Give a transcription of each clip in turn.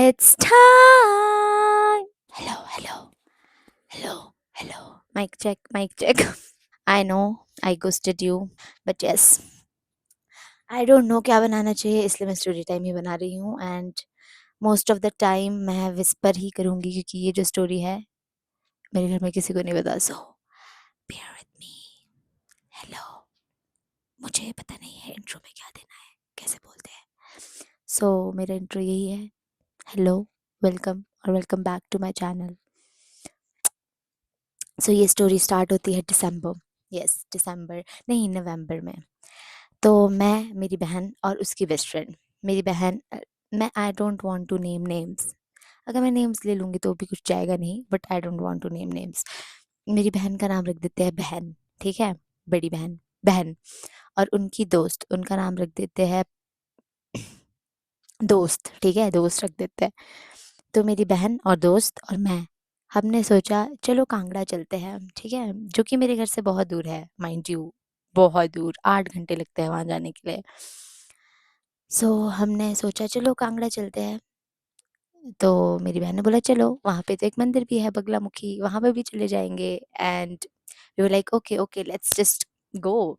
It's time. Hello, hello, hello, hello. Mic check, mic check. I know I ghosted you, but yes, I don't know क्या बनाना चाहिए, इसलिए मैं story time ही बना रही हूँ and most of the time मैं whisper ही करूँगी क्योंकि ये जो स्टोरी है मेरे घर में किसी को नहीं पता. सो bear with me. हेलो, मुझे पता नहीं है इंट्रो में क्या देना है, कैसे बोलते हैं. सो मेरा इंट्रो यही है. हेलो, वेलकम और welcome back to my channel. So ये स्टोरी स्टार्ट होती है दिसंबर. यस, दिसंबर नहीं, नवंबर में. तो मैं, मेरी बहन और उसकी बेस्ट फ्रेंड. मेरी बहन, मैं I don't want to name names. अगर मैं नेम्स ले लूँगी तो भी कुछ जाएगा नहीं, but I don't want to name names. मेरी बहन का नाम रख देते हैं बहन, ठीक है. बड़ी बहन, बहन. और उनकी दोस्त, उनका नाम रख देते हैं दोस्त, ठीक है, दोस्त रख देते हैं. तो मेरी बहन और दोस्त और मैं, हमने सोचा चलो कांगड़ा चलते हैं, ठीक है, जो कि मेरे घर से बहुत दूर है, माइंड यू, बहुत दूर, 8 घंटे लगते हैं वहाँ जाने के लिए. सो हमने सोचा चलो कांगड़ा चलते हैं. तो मेरी बहन ने बोला चलो, वहाँ पे तो एक मंदिर भी है बगलामुखी, वहाँ पे भी चले जाएंगे. And we were like okay okay, let's just go.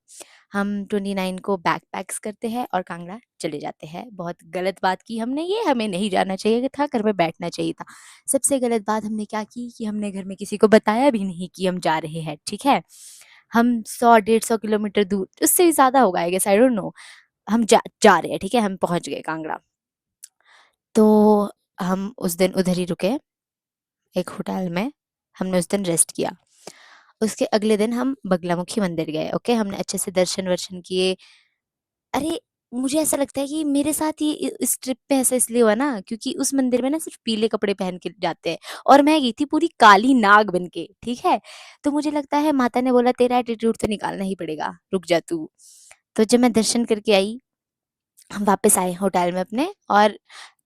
हम 29 को बैक पैक्स करते हैं और कांगड़ा चले जाते हैं. बहुत गलत बात की हमने, ये हमें नहीं जाना चाहिए था, घर में बैठना चाहिए था. सबसे गलत बात हमने क्या की कि हमने घर में किसी को बताया भी नहीं कि हम जा रहे हैं, ठीक है. हम 100-150 किलोमीटर दूर, उससे भी ज़्यादा होगा I guess, I don't know. हम जा रहे हैं, ठीक है, हम पहुंच गए कांगड़ा. तो हम उस दिन उधर ही रुके, एक होटल में. हमने उस दिन रेस्ट किया. उसके अगले दिन हम बगलामुखी मंदिर गए. ओके, हमने अच्छे से दर्शन वर्शन किए. अरे, मुझे ऐसा लगता है कि मेरे साथ ये इस ट्रिप पे ऐसा इसलिए हुआ ना क्योंकि उस मंदिर में ना सिर्फ पीले कपड़े पहन के जाते हैं और मैं गई थी पूरी काली नाग बन के, ठीक है. तो मुझे लगता है माता ने बोला तेरा एटीट्यूड तो निकालना ही पड़ेगा, रुक जा तू. तो जब मैं दर्शन करके आई, हम वापस आए होटल में अपने. और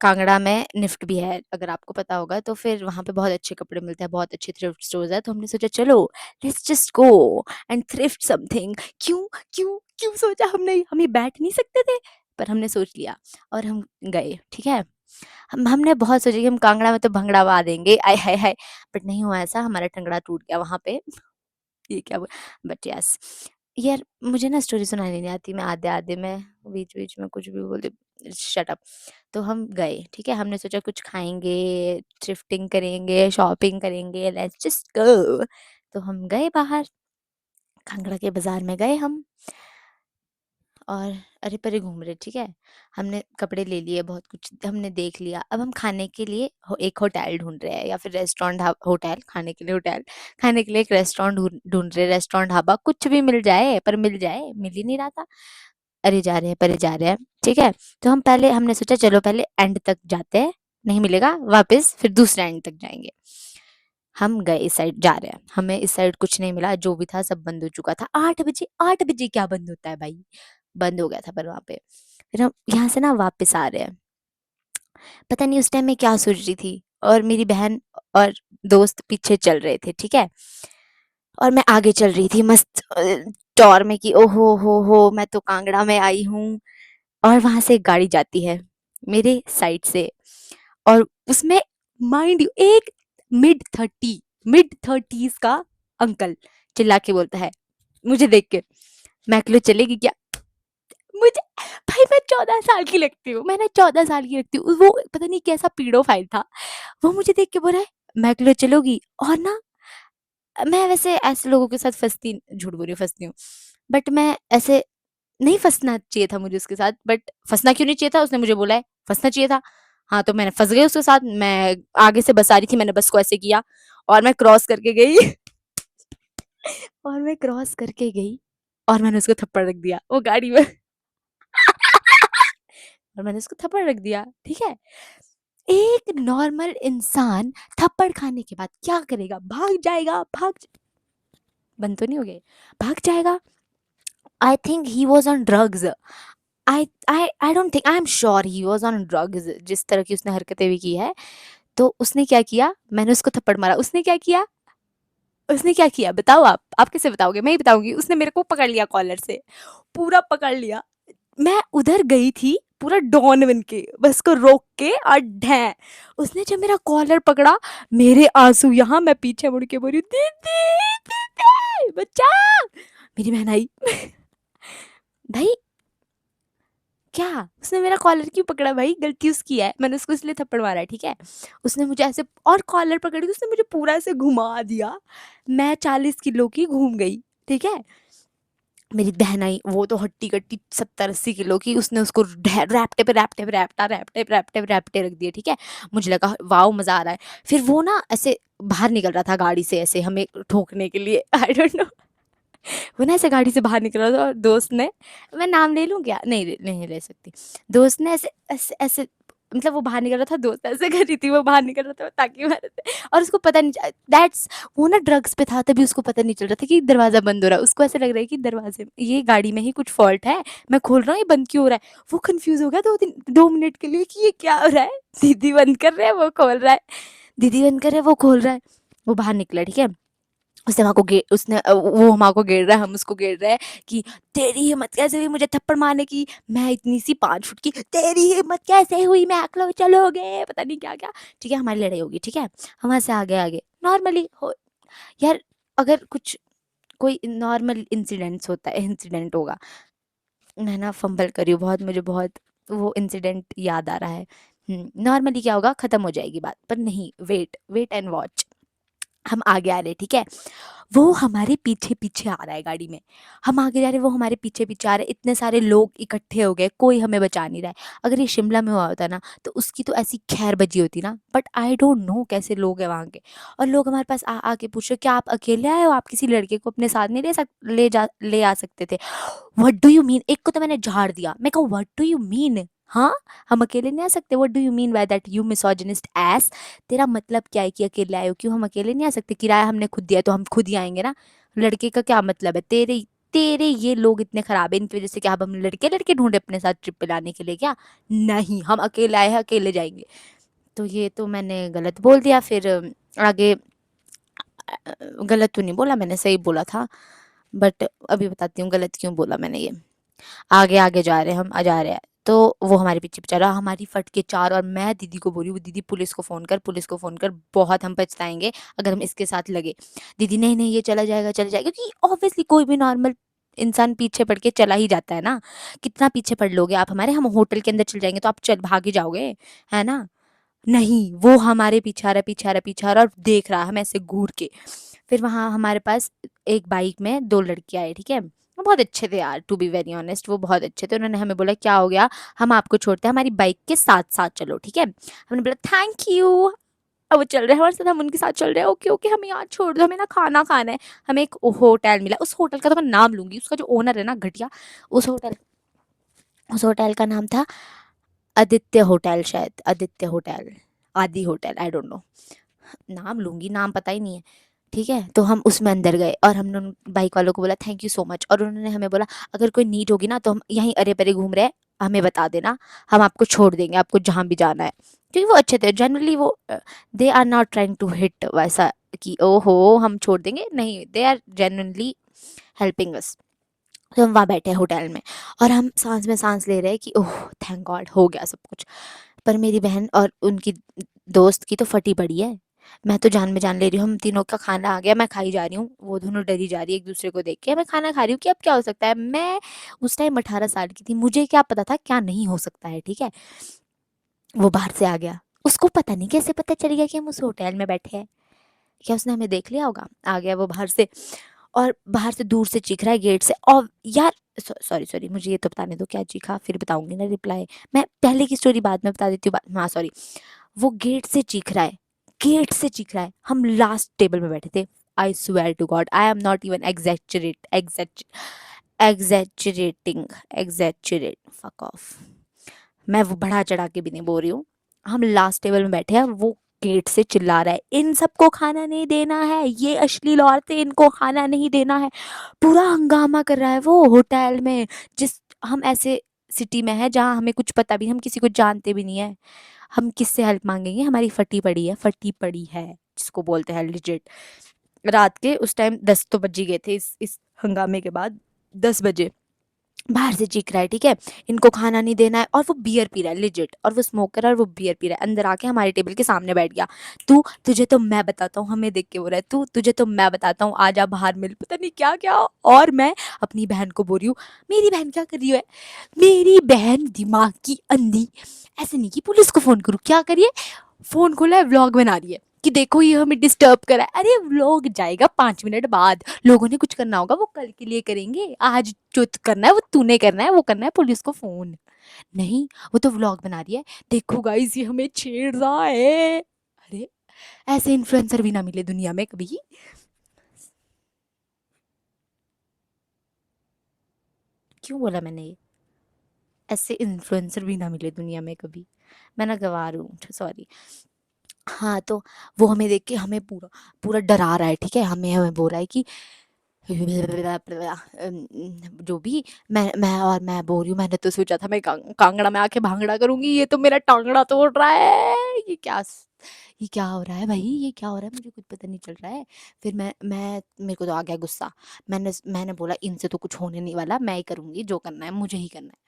कांगड़ा में निफ्ट भी है, अगर आपको पता होगा, तो फिर वहाँ पे बहुत अच्छे कपड़े मिलते हैं, बहुत अच्छे थ्रिफ्ट स्टोर्स है. तो हमने सोचा चलो let's just go and thrift something. क्यों क्यों क्यों सोचा हमने, हम ये बैठ नहीं सकते थे, पर हमने सोच लिया और हम गए, ठीक है. हमने बहुत सोचा कि हम कांगड़ा में तो भंगड़ा वा देंगे, आय हाय हाय, बट नहीं हुआ ऐसा. हमारा टंगड़ा टूट गया वहाँ पे. ये क्या हुआ, बट यस. यार मुझे ना स्टोरी सुनानी नहीं आती, मैं आधे आधे में बीच बीच में कुछ भी बोल दे, शट अप. तो हम गए, ठीक है, हमने सोचा कुछ खाएंगे, थ्रिफ्टिंग करेंगे, शॉपिंग करेंगे, लेट्स जस्ट गो. तो हम गए बाहर, कांगड़ा के बाजार में गए हम. और अरे परे घूम रहे, ठीक है. हमने कपड़े ले लिए, बहुत कुछ हमने देख लिया. अब हम खाने के लिए एक होटल ढूंढ रहे हैं या फिर रेस्टोरेंट, होटल खाने के लिए, होटल खाने के लिए एक रेस्टोरेंट ढूंढ रहे हैं, रेस्टोरेंट ढाबा कुछ भी मिल जाए, पर मिल जाए, मिल ही नहीं रहा था. अरे जा रहे हैं, परे जा रहे हैं, ठीक है. तो हम पहले, हमने सोचा चलो पहले एंड तक जाते हैं, नहीं मिलेगा वापस फिर दूसरे एंड तक जाएंगे. हम गए, इस साइड जा रहे हैं, हमें इस साइड कुछ नहीं मिला, जो भी था सब बंद हो चुका था. 8 बजे, 8 बजे क्या बंद होता है भाई, बंद हो गया था पर वहां पे. फिर हम यहाँ से ना वापस आ रहे हैं. पता नहीं उस टाइम मैं क्या सोच रही थी, और मेरी बहन और दोस्त पीछे चल रहे थे, ठीक है. और मैं आगे चल रही थी मस्त टॉर में कि ओहो हो, मैं तो कांगड़ा में आई हूँ. और वहां से एक गाड़ी जाती है मेरे साइड से, और उसमें माइंड यू एक मिड 30s का अंकल चिल्ला के बोलता है मुझे देख के, मैक्लो चलेगी क्या. मुझे, भाई मैं 14 साल की लगती हूँ, मैंने 14 साल की लगती हूँ, वो पता नहीं कैसा पीडोफाइल था. वो मुझे देख के बोल रहा है मैक्लो चलोगी. और ना, मैं वैसे ऐसे लोगों के साथ फंसती, झूठ बोल रही हूँ, फंसती हूँ, बट मैं ऐसे नहीं फंसना चाहिए था मुझे उसके साथ. बट फंसना क्यों नहीं चाहिए था, उसने मुझे बोला है फंसना चाहिए था. हाँ, तो मैंने फंस गई उसके साथ. मैं आगे से बस आ रही थी, मैंने बस को ऐसे किया और मैं क्रॉस करके गई और मैं क्रॉस करके गई और मैंने उसको थप्पड़ रख दिया वो गाड़ी में और मैंने उसको थप्पड़ रख दिया, ठीक है. एक नॉर्मल इंसान थप्पड़ खाने के बाद क्या करेगा, भाग जाएगा, बंद तो नहीं हो गए, भाग जाएगा. I think he was on drugs. I don't think, I am sure he was on drugs, जिस तरह की उसने हरकतें भी की है. तो उसने क्या किया, मैंने उसको थप्पड़ मारा, उसने क्या किया, उसने क्या किया बताओ, आप कैसे बताओगे, मैं ही बताऊंगी. उसने मेरे को पकड़ लिया कॉलर से, पूरा पकड़ लिया. मैं उधर गई थी पूरा डॉन बन के, बस को रोक के और ढै, उसने जब मेरा कॉलर पकड़ा, मेरे आंसू यहाँ, मैं पीछे मुड़ के बोल रही हूँ, दीदी दीदी बच्चा, मेरी बहन आई भाई क्या, उसने मेरा कॉलर क्यों पकड़ा भाई, गलती उसकी है, मैंने उसको इसलिए थप्पड़ मारा है, ठीक है। उसने मुझे ऐसे और कॉलर पकड़ के उसने मुझे पूरा ऐसे घुमा दिया, मैं 40 किलो की घूम गई, ठीक है। मेरी बहन आई, वो तो हट्टी कट्टी 70-80 किलो की, उसने उसको रैपटे पे रैपटे पे रैपटा रैपटे पे रैपटे पे रैपटे रख दिए, ठीक है। मुझे लगा वाओ मजा आ रहा है। फिर वो ना ऐसे बाहर निकल रहा था गाड़ी से ऐसे हमें ठोकने के लिए आई डोंट नो, वो ना ऐसे गाड़ी से बाहर निकल रहा था और दोस्त ने, मैं नाम ले लूँ क्या, नहीं नहीं ले सकती, दोस्त ने ऐसे ऐसे ऐसे, मतलब वो बाहर निकल रहा था, दोस्त ऐसे कर रही थी, वो बाहर निकल रहा था ताकि मारे थे, और उसको पता नहीं, दैट्स, वो ना ड्रग्स पे था तभी उसको पता नहीं चल रहा था कि दरवाजा बंद हो रहा है, उसको ऐसे लग रहा है कि दरवाजे में ये गाड़ी में ही कुछ फॉल्ट है, मैं खोल रहा हूँ ये बंद क्यों हो रहा है, वो कंफ्यूज हो गया 2 मिनट के लिए कि ये क्या हो रहा है, दीदी बंद कर रहे हैं वो खोल रहा है, दीदी बंद कर रहे हैं वो खोल रहा है, वो बाहर निकला, ठीक है। उसने वहाँ को गे उसने वो हमारे को घेर रहा है, हम उसको घेर रहे हैं कि तेरी हिम्मत कैसे हुई मुझे थप्पड़ मारने की, मैं इतनी सी 5 फुट की, तेरी हिम्मत कैसे हुई, मैं अकेला चलोगे, पता नहीं क्या क्या, ठीक है, हमारी लड़ाई होगी, ठीक है। हम वहाँ से आगे आगे नॉर्मली हो यार, अगर कुछ कोई नॉर्मल इंसिडेंट होगा, मैं ना फंबल करी हूँ बहुत, मुझे बहुत वो इंसिडेंट याद आ रहा है। नॉर्मली क्या होगा, खत्म हो जाएगी बात, पर नहीं, वेट वेट एंड वॉच, हम आगे आ रहे, ठीक है। वो हमारे पीछे पीछे आ रहा है गाड़ी में, हम आगे जा रहे हैं, वो हमारे पीछे पीछे आ रहे हैं, इतने सारे लोग इकट्ठे हो गए, कोई हमें बचा नहीं रहा है। अगर ये शिमला में हुआ होता ना तो उसकी तो ऐसी खैर बजी होती ना, बट आई डोंट नो कैसे लोग हैं वहाँ के, और लोग हमारे पास आ आके पूछ रहे क्या आप अकेले आए हो, आप किसी लड़के को अपने साथ नहीं ले आ सकते थे। व्हाट डू यू मीन, एक को तो मैंने झाड़ दिया, मैं कहा व्हाट डू यू मीन, हाँ हम अकेले नहीं आ सकते, what do you mean by that you misogynist S, तेरा मतलब क्या है कि अकेले आए हो, क्यों हम अकेले नहीं आ सकते, किराया हमने खुद दिया तो हम खुद ही आएंगे ना, लड़के का क्या मतलब है, तेरे तेरे ये लोग इतने खराब है, इनकी वजह से क्या अब हम लड़के लड़के ढूंढे अपने साथ ट्रिप पे लाने के लिए क्या, नहीं हम अकेले आए हैं अकेले जाएंगे। तो ये तो मैंने गलत बोल दिया, फिर आगे गलत तो नहीं बोला मैंने, सही बोला था, बट अभी बताती हूँ गलत क्यों बोला मैंने ये। आगे आगे जा रहे हैं, हम आ जा रहे हैं, तो वो हमारे पीछे पीछे रहा, हमारी फट के चार, और मैं दीदी को बोली, वो दीदी पुलिस को फ़ोन कर, पुलिस को फ़ोन कर, बहुत हम पछताएंगे अगर हम इसके साथ लगे। दीदी नहीं नहीं ये चला जाएगा, क्योंकि ऑब्वियसली कोई भी नॉर्मल इंसान पीछे पड़ के चला ही जाता है ना, कितना पीछे पड़ लोगे आप हमारे, हम होटल के अंदर चल जाएंगे तो आप चल भाग ही जाओगे, है ना। नहीं वो हमारे पीछे आ रहा पीछे आ रहा पीछे आ रहा, और देख रहा हम ऐसे घूर के। फिर वहाँ हमारे पास एक बाइक में 2 लड़के आए, ठीक है। वो बहुत अच्छे थे यार, टू बी वेरी ऑनेस्ट वो बहुत अच्छे थे, उन्होंने हमें बोला क्या हो गया, हम आपको छोड़ते हैं, हमारी बाइक के साथ-साथ चलो, ठीक है। हमने बोला थैंक यू, अब वो चल रहे हैं हमारे साथ, हम उनके साथ चल रहे हैं, ओके ओके हमें यहाँ छोड़ दो, हमें ना खाना खाना है। हमें एक होटल मिला, उस होटल का तो मैं नाम लूँगी, उसका जो ओनर है ना घटिया, उस होटल उस होटल का नाम था आदित्य होटल, शायद आदित्य होटल, आदि होटल, आई डोंट नो, नाम लूँगी, नाम पता ही नहीं है। ठीक है, तो हम उसमें अंदर गए और हमने उन बाइक वालों को बोला थैंक यू सो मच, और उन्होंने हमें बोला अगर कोई नीड होगी ना तो हम यहीं अरे-परे घूम रहे हैं, हमें बता देना, हम आपको छोड़ देंगे, आपको जहाँ भी जाना है। क्योंकि वो अच्छे थे, जनरली वो they are not trying to hit वैसा कि ओहो! हम छोड़ देंगे, नहीं, they are genuinely helping us. तो हम वहाँ बैठे हैं होटल में और हम साँस में साँस ले रहे हैं कि ओह! थैंक गॉड हो गया सब कुछ। पर मेरी बहन और उनकी दोस्त की तो फटी पड़ी है। मैं तो जान में जान ले रही हूँ, हम तीनों का खाना आ गया, मैं खाई जा रही हूँ, वो दोनों डरी जा रही है एक-दूसरे को देख के। मैं खाना खा रही हूँ कि अब क्या हो सकता है? मैं उस टाइम 18 साल की थी, मुझे क्या पता था क्या नहीं हो सकता है, ठीक है? वो बाहर से आ गया, उसको पता नहीं कैसे पता चल गया कि हम उस होटल में बैठे हैं। क्या उसने हमें देख लिया होगा? आ गया वो बाहर से और बाहर से दूर से चीख रहा है गेट से, और यार सॉरी सॉरी मुझे ये तो बताने दो क्या चीखा, फिर बताऊंगी ना रिप्लाई। मैं पहले की स्टोरी बाद में बता देती हूँ, हाँ सॉरी। वो गेट से चीख रहा है, गेट से चीख रहा है, हम लास्ट टेबल में बैठे थे। I swear to God, I am not even exaggerating, exaggerate, fuck off, मैं वो बढ़ा चढ़ा के भी नहीं बोल रही हूँ। हम लास्ट टेबल में बैठे हैं, वो गेट से चिल्ला रहा है इन सबको खाना नहीं देना है, ये अश्लील औरतें, इनको खाना नहीं देना है। पूरा हंगामा कर रहा है वो होटल में, जिस हम ऐसे सिटी में है जहाँ हमें कुछ पता भी नहीं, हम किसी को जानते भी नहीं है, हम किससे हेल्प मांगेंगे, हमारी फटी पड़ी है जिसको बोलते हैं लिजिट। रात के उस टाइम 10 तो बज ही गए थे, इस हंगामे के बाद 10 बजे। बाहर से चीख रहा है, ठीक है, इनको खाना नहीं देना है, और वो बियर पी रहा है लेजिट, और वो स्मोकर है और वो बियर पी रहा है, अंदर आके हमारे टेबल के सामने बैठ गया। तू तुझे तो मैं बताता हूँ, हमें देख के बोल रहा है, तू तुझे तो मैं बताता हूँ, आजा बाहर मिल, पता नहीं क्या क्या। और मैं अपनी बहन को बोल रही हूँ, मेरी बहन क्या कर रही है, मेरी बहन दिमाग की अंधी, ऐसे नहीं कि पुलिस को फोन करूँ, क्या करिए, फोन खोला है, व्लॉग बना रही है कि देखो ये हमें डिस्टर्ब करा है। अरे व्लॉग जाएगा 5 मिनट बाद, लोगों ने कुछ करना होगा वो कल के लिए करेंगे, आज जो करना है वो तूने करना है, वो करना है पुलिस को फोन नहीं, वो तो व्लॉग बना रही है, देखो गाइस ये हमें छेड़ रहा है। अरे ऐसे इन्फ्लुएंसर भी ना मिले दुनिया में कभी। क्यों बोला मैंने ये, ऐसे इन्फ्लुएंसर भी ना मिले दुनिया में कभी, मैं ना गवार हूँ, सॉरी। हाँ तो वो हमें देख के हमें पूरा पूरा डरा रहा है, ठीक है, हमें हमें बोल रहा है कि जो भी, मैं बोल रही हूँ, मैंने तो सोचा था मैं कांगड़ा में आके भांगड़ा करूंगी, ये तो मेरा टांगड़ा तोड़ रहा है, ये क्या हो रहा है भाई, ये क्या हो रहा है, मुझे कुछ पता नहीं चल रहा है। फिर मैं मेरे को तो आ गया गुस्सा, मैंने बोला इनसे तो कुछ होने नहीं वाला, मैं ही करूंगी, जो करना है मुझे ही करना है।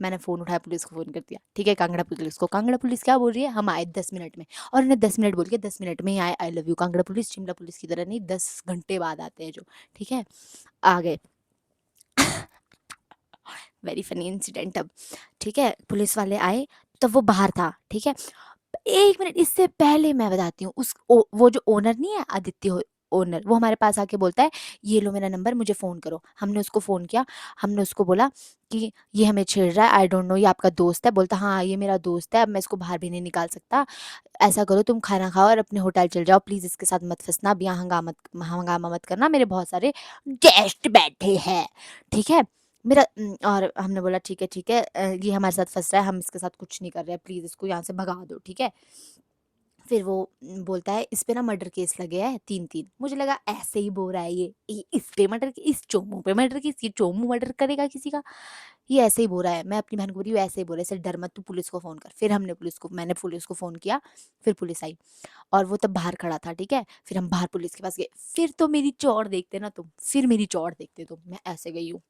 मैंने फ़ोन उठाया, पुलिस को फ़ोन कर दिया, ठीक है, कांगड़ा पुलिस को। कांगड़ा पुलिस क्या बोल रही है, हम आए 10 मिनट में, और इन्हें 10 मिनट बोल के 10 मिनट में ही आए, I love you. Kangra police Shimla police की तरह नहीं, 10 घंटे बाद आते हैं जो, ठीक है, आ गए। Very funny incident. अब ठीक है, पुलिस वाले आए, तब वो बाहर था, ठीक है। 1 मिनट इससे पहले मैं बताती हूँ, वो जो ओनर नहीं है, आदित्य ओनर, वो हमारे पास आके बोलता है, ये लो मेरा नंबर, मुझे फ़ोन करो। हमने उसको फ़ोन किया, हमने उसको बोला कि ये हमें छेड़ रहा है, आई डोंट नो ये आपका दोस्त है, बोलता हाँ ये मेरा दोस्त है, अब मैं इसको बाहर भी नहीं निकाल सकता, ऐसा करो तुम खाना खाओ और अपने होटल चल जाओ, प्लीज़ इसके साथ मत फंसना, अब यहाँ हंगामा मत करना, मेरे बहुत सारे गेस्ट बैठे हैं, ठीक है। और हमने बोला ठीक है, ये हमारे साथ फंस रहा है, हम इसके साथ कुछ नहीं कर रहे हैं, प्लीज़ इसको यहाँ से भगा दो, ठीक है। फिर वो बोलता है इस पे ना मर्डर केस लगे हैं 3-3। मुझे लगा ऐसे ही बोल रहा है ये इस पे मर्डर, इस चोमू पे मर्डर केस, ये चोमू मर्डर करेगा किसी का, ये ऐसे ही बोल रहा है। मैं अपनी बहन को बोली, वो ऐसे ही बोल रहा है, डर मत, तू पुलिस को फ़ोन कर। फिर मैंने पुलिस को फ़ोन किया, फिर पुलिस आई, और वो तब बाहर खड़ा था, ठीक है। फिर हम बाहर पुलिस के पास गए, फिर तो मेरी चौड़ देखते ना तुम, फिर मेरी चौड़ देखते तुम, मैं ऐसे गई हूँ,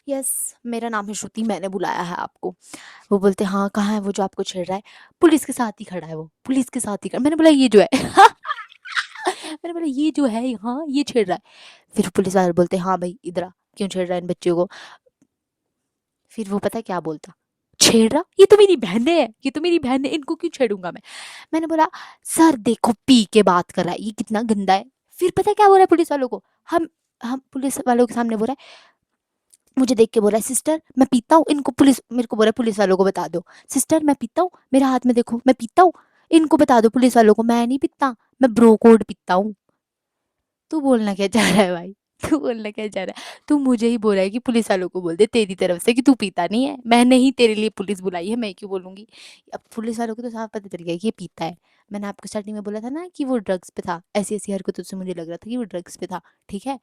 यस, मेरा नाम है श्रुति, मैंने बुलाया है आपको। वो बोलते हाँ कहाँ है वो जो आपको छेड़ रहा है, पुलिस के साथ ही खड़ा है, वो पुलिस के साथ ही खड़ा, मैंने बोला ये जो है मैंने बोला ये जो है हाँ ये छेड़ रहा है। फिर पुलिस वाले बोलते हाँ भाई इधर आ, क्यों छेड़ रहा है इन बच्चियों को। फिर वो पता है क्या बोलता, छेड़ रहा, ये तो मेरी बहन है, ये तो मेरी बहन है, इनको क्यों छेड़ूंगा मैं। मैंने बोला सर देखो पी के बात कर रहा है, ये कितना गंदा है। फिर पता है क्या बोल रहा है पुलिस वालों को, हम पुलिस वालों के सामने बोल रहा है, मुझे देख के बोला है सिस्टर मैं पीता हूँ, इनको पुलिस, मेरे को बोला पुलिस वालों को बता दो, सिस्टर मैं पीता हूँ, मेरा हाथ में देखो मैं पीता हूँ, इनको बता दो पुलिस वालों को, मैं नहीं पीता, मैं ब्रो कोड पीता हूँ। तू बोलना क्या चाह रहा है भाई, तू बोलना क्या चाह रहा है, तू मुझे ही बोल रहा है कि पुलिस वालों को बोल दे तेरी तरफ से कि तू पीता नहीं है, मैंने ही तेरे लिए पुलिस बुलाई है, मैं क्यों बोलूंगी। अब पुलिस वालों को तो साफ पता चल गया कि ये पीता है। मैंने आपको स्टार्टिंग में बोला था ना कि वो ड्रग्स पे था, ऐसी ऐसी हरकतों से मुझे लग रहा था कि वो ड्रग्स पे था, ठीक है।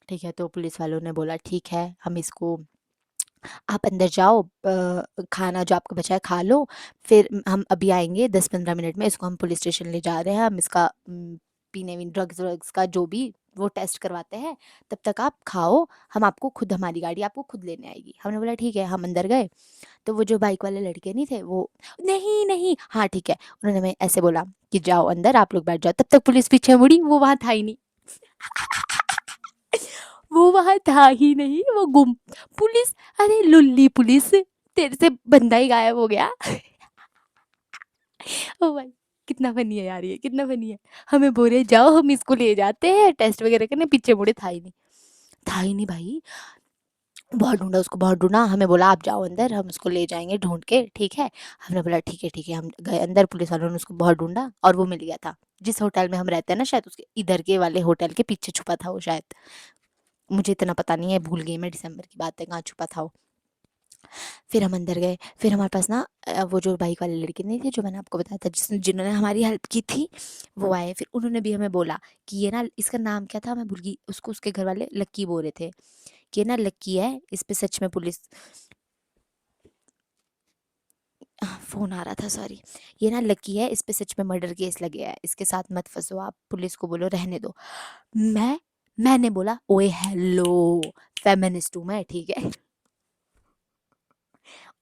ठीक है, तो पुलिस वालों ने बोला ठीक है, हम इसको, आप अंदर जाओ, खाना जो आपको बचा है खा लो, फिर हम अभी आएंगे 10-15 मिनट में, इसको हम पुलिस स्टेशन ले जा रहे हैं, हम इसका पीने वीने ड्रग्स व्रग्स का जो भी वो टेस्ट करवाते हैं, तब तक आप खाओ, हम आपको खुद, हमारी गाड़ी आपको खुद लेने आएगी। हमने बोला ठीक है, हम अंदर गए, तो वो जो बाइक वाले लड़के नहीं थे वो, नहीं नहीं हाँ ठीक है, उन्होंने हमें ऐसे बोला कि जाओ अंदर आप लोग बैठ जाओ, तब तक पुलिस पीछे मुड़ी, वो वहाँ था ही नहीं वो वहाँ था ही नहीं, वो गुम, पुलिस, अरे लुल्ली पुलिस, तेरे से बंदा ही गायब हो गया ओ भाई, कितना फनी है यार, ये कितना फनी है। हमें बोले जाओ हम इसको ले जाते हैं टेस्ट वगैरह करने, पीछे मुड़े, था ही नहीं, था ही नहीं भाई। बहुत ढूंढा उसको, बहुत ढूंढा, हमें बोला आप जाओ अंदर, हम उसको ले जाएंगे ढूंढ के, ठीक है। हमने बोला ठीक है, हम गए अंदर, पुलिस वालों ने उसको बहुत ढूंढा और वो मिल गया था, जिस होटल में हम रहते हैं ना, शायद उसके इधर के वाले होटल के पीछे छुपा था वो शायद, मुझे इतना पता नहीं है, भूल गई मैं, दिसंबर की बात है कहाँ छुपा था वो। फिर हम अंदर गए, फिर हमारे पास ना वो जो बाइक वाले लड़के नहीं थे जो मैंने आपको बताया था, जिन्होंने हमारी हेल्प की थी, वो आए, फिर उन्होंने भी हमें बोला कि ये ना, इसका नाम क्या था मैं भूल गई, उसको उसके घर वाले लक्की बोल रहे थे, कि ये ना लक्की है, इस पे सच में पुलिस, फ़ोन आ रहा था सॉरी, ये ना लकी है, इस पे सच में मर्डर केस लगे है, इसके साथ मत फंसो, आप पुलिस को बोलो रहने दो। मैंने बोला ओए हेलो, फेमिनिस्ट हूँ मैं, ठीक है।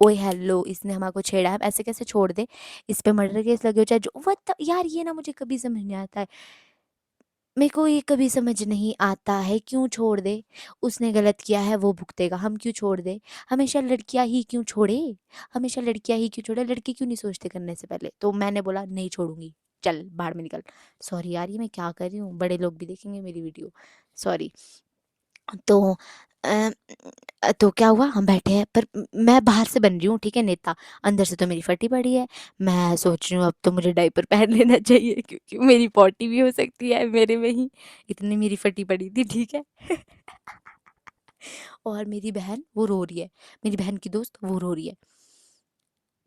ओए हेलो, इसने हमारे को छेड़ा है, हम ऐसे कैसे छोड़ दे? इस पे मर्डर केस लगे हो चाहे जो व्हाट द यार, ये ना मुझे कभी समझ नहीं आता है। मेरे को ये कभी समझ नहीं आता है, क्यों छोड़ दे? उसने गलत किया है, वो भुगतेगा, हम क्यों छोड़ दे? हमेशा लड़कियां ही क्यों छोड़े? हमेशा लड़कियां ही क्यों छोड़े? लड़के क्यों नहीं सोचते करने से पहले? तो मैंने बोला नहीं छोड़ूंगी, चल बाहर में निकल। सॉरी यार, ये मैं क्या कर रही हूँ, बड़े लोग भी देखेंगे मेरी वीडियो, सॉरी। तो अ, तो क्या हुआ, हम बैठे हैं, पर मैं बाहर से बन रही हूँ, ठीक है, नेता। अंदर से तो मेरी फटी पड़ी है। मैं सोच रही हूँ अब तो मुझे डायपर पहन लेना चाहिए, क्योंकि मेरी पॉटी भी हो सकती है मेरे में ही, इतनी मेरी फटी पड़ी थी, ठीक है। और मेरी बहन वो रो रही है, मेरी बहन की दोस्त वो रो रही है।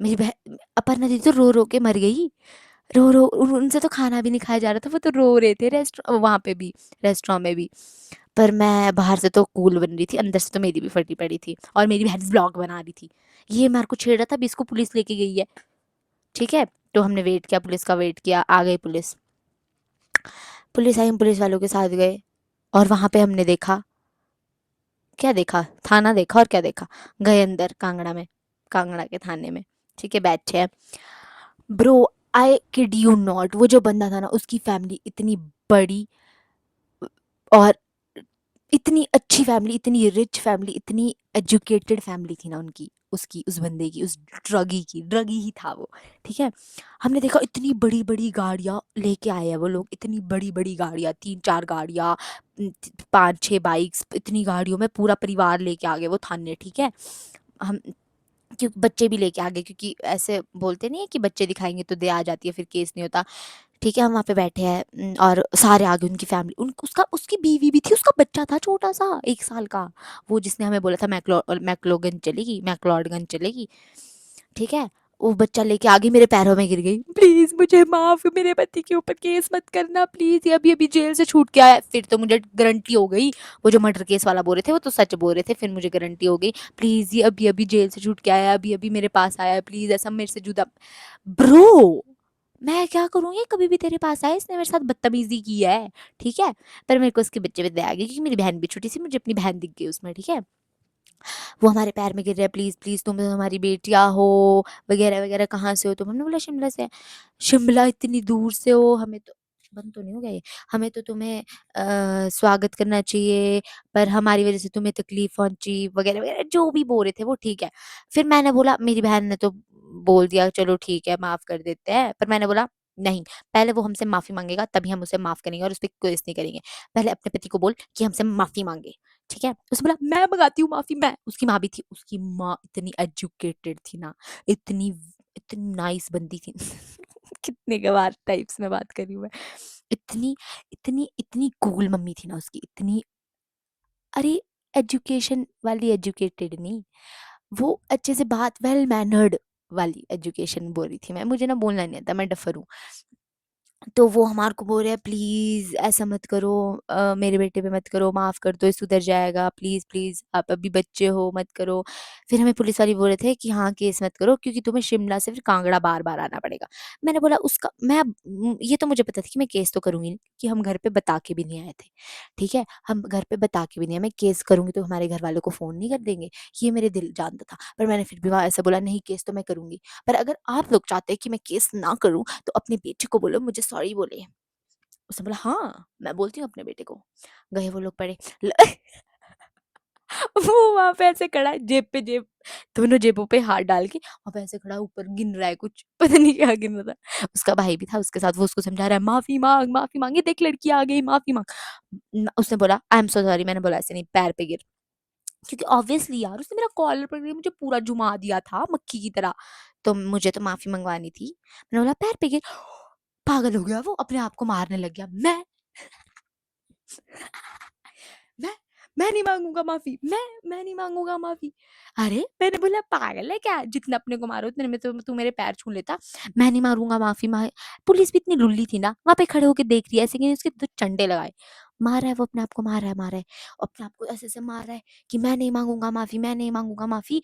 मेरी बहन अपर्णा दीदी तो रो रो के मर गई। रो रो उनसे तो खाना भी नहीं खाया जा रहा था, वो तो रो रहे थे रेस्टोरेंट वहाँ पे भी, रेस्टोरेंट में भी। पर मैं बाहर से तो कूल बन रही थी, अंदर से तो मेरी भी फटी पड़ी थी, और मेरी बहन ब्लॉग बना रही थी। ये मेरे को छेड़ रहा था, अभी इसको पुलिस लेके गई है, ठीक है। तो हमने वेट किया, पुलिस का वेट किया, आ गई पुलिस। पुलिस आई, हम पुलिस वालों के साथ गए, और वहां पे हमने देखा, क्या देखा, थाना देखा, और क्या देखा, गए अंदर कांगड़ा में, कांगड़ा के थाने में, ठीक है, बैठे हैं। Bro, I kid you not, वो जो बंदा था ना, उसकी फैमिली इतनी बड़ी, और इतनी अच्छी फैमिली, इतनी रिच फैमिली, इतनी एजुकेटेड फैमिली थी ना उनकी, उसकी, उस बंदे की, उस ड्रगी ही था वो, ठीक है। हमने देखा इतनी बड़ी बड़ी गाड़ियाँ लेके आए हैं वो लोग, इतनी बड़ी बड़ी गाड़ियाँ, 3-4 गाड़ियाँ, 5-6 बाइक्स, इतनी गाड़ियों में पूरा परिवार लेके आ गए वो थाने, ठीक है। हम क्योंकि बच्चे भी लेके आ गए, क्योंकि ऐसे बोलते नहीं है कि बच्चे दिखाएंगे तो दे आ जाती है, फिर केस नहीं होता, ठीक है। हम वहाँ पे बैठे हैं, और सारे आगे, उनकी फैमिली, उसका, उसकी बीवी भी थी, उसका बच्चा था छोटा सा 1 साल का, वो जिसने हमें बोला था मैक्लोगन चलेगी, मैक्लॉडगंज चलेगी, ठीक है। वो बच्चा लेके आगे मेरे पैरों में गिर गई, प्लीज मुझे माफ, मेरे पति के ऊपर केस मत करना प्लीज, ये अभी अभी जेल से छूट के आया। फिर तो मुझे गारंटी हो गई, वो जो मर्डर केस वाला बोल रहे थे वो तो सच बोल रहे थे, फिर मुझे गारंटी हो गई, प्लीज ये अभी अभी जेल से छूट के आया, अभी अभी मेरे पास आया, प्लीज ऐसा मेरे से जुदा। ब्रो, मैं क्या करूँ, ये कभी भी तेरे पास आया, इसने मेरे साथ बदतमीजी की है, ठीक है। पर मेरे को उसके बच्चे पे दया आ गई, क्योंकि मेरी बहन भी छोटी सी, मुझे अपनी बहन दिख गई उसमें, ठीक है। वो हमारे पैर में गिर रहे हैं, प्लीज प्लीज तुम हमारी बेटियां हो, वगैरह वगैरह, कहाँ से हो तुम? हमने बोला शिमला से। शिमला इतनी दूर से हो, हमें तो, बंद तो नहीं हो गया ये, हमें तो तुम्हें स्वागत करना चाहिए, पर हमारी वजह से तुम्हें तकलीफ पहुंची, वगैरह वगैरह, जो भी बोल रहे थे वो, ठीक है। फिर मैंने बोला, मेरी बहन ने तो बोल दिया चलो ठीक है माफ कर देते हैं, पर मैंने बोला नहीं, पहले वो हमसे माफी मांगेगा तभी हम उसे माफ करेंगे और उस पर केस नहीं करेंगे। पहले अपने पति को बोल कि हमसे माफी मांगे, ठीक है। उसने बोला मैं मंगाती हूँ माफी, मैं, उसकी माँ भी थी, उसकी माँ इतनी एजुकेटेड थी ना, इतनी इतनी नाइस बंदी थी। कितने गवार टाइप्स में बात कर रही हूँ मैं, इतनी इतनी इतनी कूल मम्मी थी ना उसकी, इतनी, अरे, एजुकेशन वाली एजुकेटेड नहीं, वो अच्छे से बात, वेल मैनर्ड वाली एजुकेशन बोल रही थी मैं, मुझे ना बोलना नहीं आता, मैं डफर हूँ। तो वो हमारे को बोल रहे हैं प्लीज ऐसा मत करो, मेरे बेटे पे मत करो, माफ कर दो, सुधर जाएगा, प्लीज प्लीज, आप अभी बच्चे हो, मत करो। फिर हमें पुलिस वाले बोल रहे थे कि हाँ केस मत करो, क्योंकि तुम्हें शिमला से फिर कांगड़ा बार बार आना पड़ेगा। मैंने बोला उसका, ये तो मुझे पता था कि मैं केस तो करूंगी नहीं, कि हम घर पे बता के भी नहीं आए थे, ठीक है। हम घर पे बता के भी नहीं आए, मैं केस करूंगी तो हमारे घर वालों को फोन नहीं कर देंगे, ये मेरे दिल जानता था। पर मैंने फिर भी वहां ऐसा बोला, नहीं केस तो मैं करूंगी, पर अगर आप लोग चाहते हैं कि मैं केस ना करूं तो अपने बेटे को बोलो मुझे सॉरी बोले। उसने बोला हाँ मैं बोलती हूँ अपने बेटे को। गए वो लोग पड़े, वो वहां पे ऐसे खड़ा है, जेब पे जेब, दोनों जेबों पे हाथ डाल के वहां पे ऐसे खड़ा, ऊपर गिन रहा है कुछ, पता नहीं क्या गिन रहा था। उसका भाई भी था उसके साथ, वो उसको समझा रहा है माफी मांग, माफी मांग, ये देख लड़की आ गई, माफी मांग। उसने बोला आई एम सो सॉरी, मैंने बोला ऐसे नहीं, पैर पे गिर, क्योंकि ऑब्वियसली यार उसने मेरा कॉलर पकड़ के मुझे पूरा जुमा दिया था मक्खी की तरह, तो मुझे तो माफी मंगवानी थी। मैंने बोला पैर पे गिर, पागल हो गया वो, अपने आप को मारने लग गया। मैं मैं नहीं मांगूंगा माफी, मैं नहीं मांगूंगा माफी। अरे मैंने बोला पागल है क्या, जितना अपने को मारो उतने में तो तू मेरे पैर छू लेता। मैं नहीं मारूंगा माफी, पुलिस भी इतनी लुल्ली थी ना, वहां पे खड़े होके देख रही है ऐसे कि उसके दो चंडे लगाए, मार रहा है वो, अपने आप को मार रहा है, मार रहा है, अपने आप को ऐसे ऐसे मार रहा है कि मैं नहीं मांगूंगा माफी, मैं नहीं मांगूंगा माफी।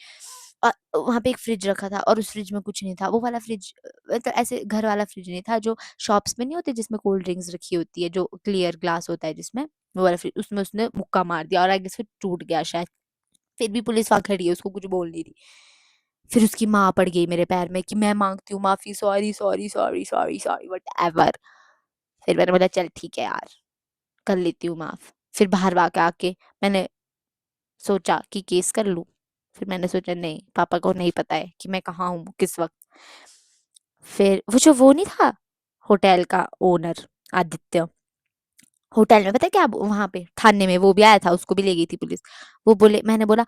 वहां पे एक फ्रिज रखा था और उस फ्रिज में कुछ नहीं था, वो वाला फ्रिज, तो ऐसे घर वाला फ्रिज नहीं था जो शॉप्स में नहीं होते जिसमें कोल्ड ड्रिंक्स रखी होती है, जो क्लियर ग्लास होता है जिसमें, वो वाला फ्रिज, उसमें उसने मुक्का मार दिया और आगे से टूट गया शायद। फिर भी पुलिस वहां खड़ी है, उसको कुछ बोल नहीं रही। फिर उसकी माँ पड़ गई मेरे पैर में कि मैं मांगती हूँ माफी, sorry sorry sorry sorry sorry what ever. फिर मैंने बोला चल ठीक है यार, कर लेती हूँ माफ। फिर बाहर आके आके मैंने सोचा कि केस कर लूं। फिर मैंने सोचा नहीं, पापा को नहीं पता है कि मैं कहाँ हूँ किस वक्त। फिर वो नहीं था होटल का ओनर, आदित्य, होटल में पता है क्या, वहां पे थाने में वो भी आया था, उसको भी ले गई थी पुलिस। वो बोले, मैंने बोला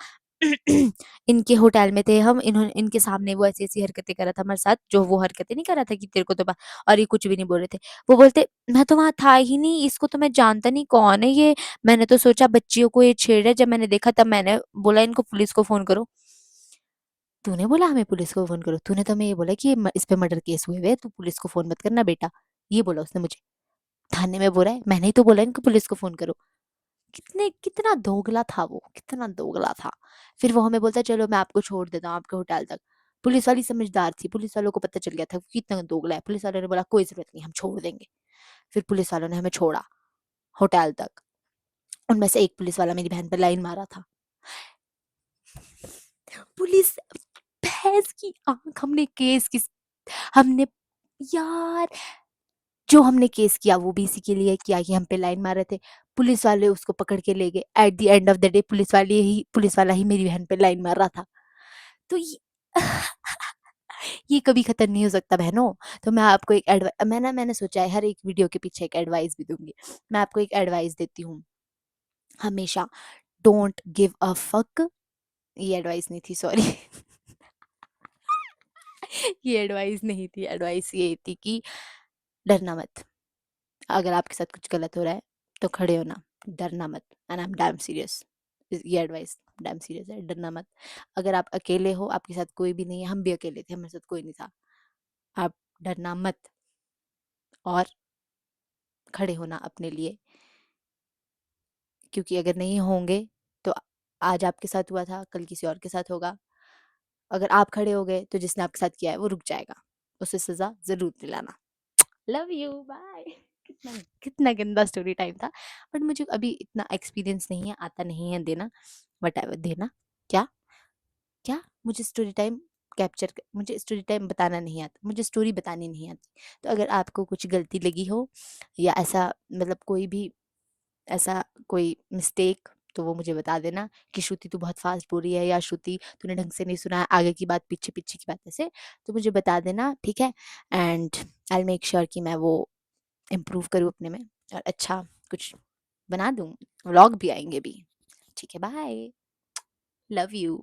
इनके होटल में थे हम, इन्होंने इनके सामने वो ऐसी ऐसी हरकतें करा था हमारे साथ, जो वो हरकतें नहीं करा था कि तेरे को तो और ये कुछ भी नहीं बोल रहे थे। वो बोलते मैं तो वहां था ही नहीं, इसको तो मैं जानता नहीं कौन है ये, मैंने तो सोचा बच्चियों को ये छेड़ रहा है। जब मैंने देखा तब मैंने बोला इनको पुलिस को फोन करो। तूने बोला हमें पुलिस को फोन करो? तूने तो हमें ये बोला कि इस पे मर्डर केस हुए हुए, तू पुलिस को फोन मत करना बेटा, ये बोला उसने मुझे। थाने में बोला है, मैंने ही तो बोला इनको पुलिस को फोन करो। कितना दोगला था वो, कितना दोगला था। फिर वो हमें बोलता है चलो मैं आपको छोड़ देता हूँ आपके होटल तक। पुलिस वाली समझदार थी, पुलिस वालों को पता चल गया था कि कितना दोगला है। पुलिस वालों ने बोला कोई जरूरत नहीं, हम छोड़ देंगे। फिर पुलिस वालों ने हमें छोड़ा होटल तक। उनमें से एक पुलिस वाला मेरी बहन पर लाइन मारा था। पुलिस, भैंस की आंख, हमने केस किस, हमने, यार जो हमने केस किया वो भी इसी के लिए किया कि हम पे लाइन मार रहे थे। पुलिस वाले उसको पकड़ के ले गए। At the end of the day police वाला ही मेरी बहन पे लाइन मार रहा था। तो ये कभी खत्म नहीं हो सकता बहनों। तो मैं आपको एक मैंने सोचा है हर एक वीडियो के पीछे एक एडवाइस भी दूंगी। मैं आपको एक एडवाइस देती हूँ हमेशा, डोंट गिव अ फक। ये एडवाइस नहीं थी, सॉरी। ये एडवाइस नहीं थी, एडवाइस ये थी कि डरना मत। अगर आपके साथ कुछ गलत हो रहा है तो खड़े होना, डरना मत। And I am damn serious, ये एडवाइस डैम सीरियस है, डरना मत। अगर आप अकेले हो, आपके साथ कोई भी नहीं है, हम भी अकेले थे, हमारे साथ कोई नहीं था, आप डरना मत और खड़े होना अपने लिए। क्योंकि अगर नहीं होंगे तो आज आपके साथ हुआ था, कल किसी और के साथ होगा। अगर आप खड़े हो गए तो जिसने आपके साथ किया है वो रुक जाएगा, उसे सजा जरूर दिलाना। Love you, bye. कितना कितना गंदा स्टोरी टाइम था। बट मुझे अभी इतना एक्सपीरियंस नहीं है, आता नहीं है देना, वट एवर देना। क्या क्या मुझे स्टोरी टाइम मुझे स्टोरी टाइम बताना नहीं आता, मुझे स्टोरी बतानी नहीं आती। तो अगर आपको कुछ गलती लगी हो या ऐसा, मतलब कोई भी ऐसा कोई मिस्टेक, तो वो मुझे बता देना कि श्रुति तू बहुत फास्ट बोल रही है, या श्रुति तूने ढंग से नहीं सुना है, आगे की बात पीछे, पीछे की बात ऐसे। तो मुझे बता देना, ठीक है। एंड आई मेक श्योर कि मैं वो इम्प्रूव करूँ अपने में और अच्छा कुछ बना दूँ। व्लॉग भी आएंगे भी। ठीक है, बाय। Love you.